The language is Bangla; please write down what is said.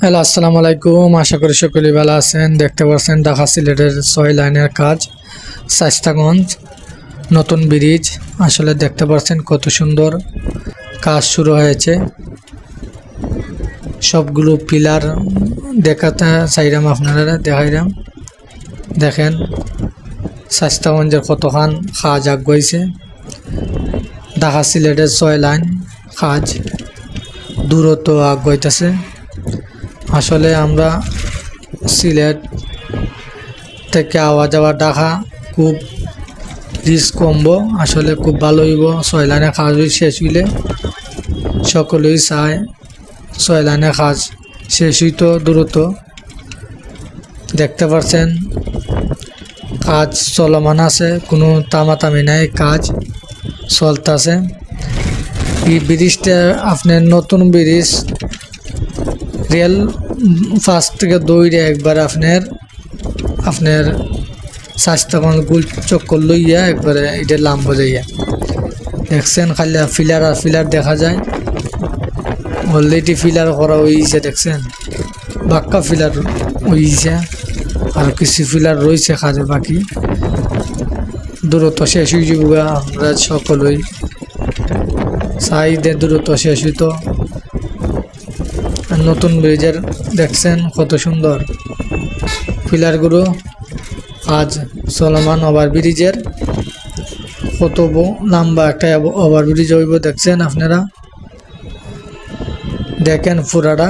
হ্যালো, আসসালামু আলাইকুম। আশা করি সকলেই ভালো আছেন। দেখতে পাচ্ছেন ঢাকা সিলেটের 6 লাইনের কাজ, শায়েস্তাগঞ্জ নতুন ব্রিজ। আসলে দেখতে পাচ্ছেন কত সুন্দর কাজ শুরু হয়েছে। সবগুলো পিলার দেখাতে চাইলাম, আপনারা দেখাইলাম। দেখেন শায়েস্তাগঞ্জের কতখান কাজ আগাইছে। ঢাকা সিলেটের 6 লাইন কাজ দ্রুত আগাইতেছে। আসলে আমরা সিলেট থেকে আওয়া যাওয়া ঢাকা খুব রিস্ক কমবো। আসলে খুব ভালো হইব। 6 লাইনের কাজ শেষ হইলে সকলেই চায় 6 লাইনের কাজ শেষ হইতো দ্রুত। দেখতে পাচ্ছেন কাজ চলমান আছে, কোনো তামাতামি নাই, কাজ চলতেছে। এই ব্রিজটা আপনার নতুন ব্রিজ, রেল ফার্স্ট থেকে দৌড়ে একবার আপনার শায়েস্তাগঞ্জ গোল চক্কর লইয়া একবারে এটা লাম্ব যাইয়া দেখছেন। খালি ফিলার আর ফিলার দেখা যায়। অলরেডি ফিলার করা হয়েছে, দেখছেন বাক্কা ফিলার হয়েছে, আর কিছু ফিলার রয়েছে কাজে বাকি। দ্রুত শেষ হয়ে যাব, আমরা সকলেই চাই যে দ্রুত শেষ হইতো। নতুন ব্রিজের দেখছেন কত সুন্দর পিলারগুলো, আজ চলমান ওভার ব্রিজের কত লম্বা একটা ওভার ব্রিজ হইব। দেখছেন আপনারা, দেখেন পুরাটা।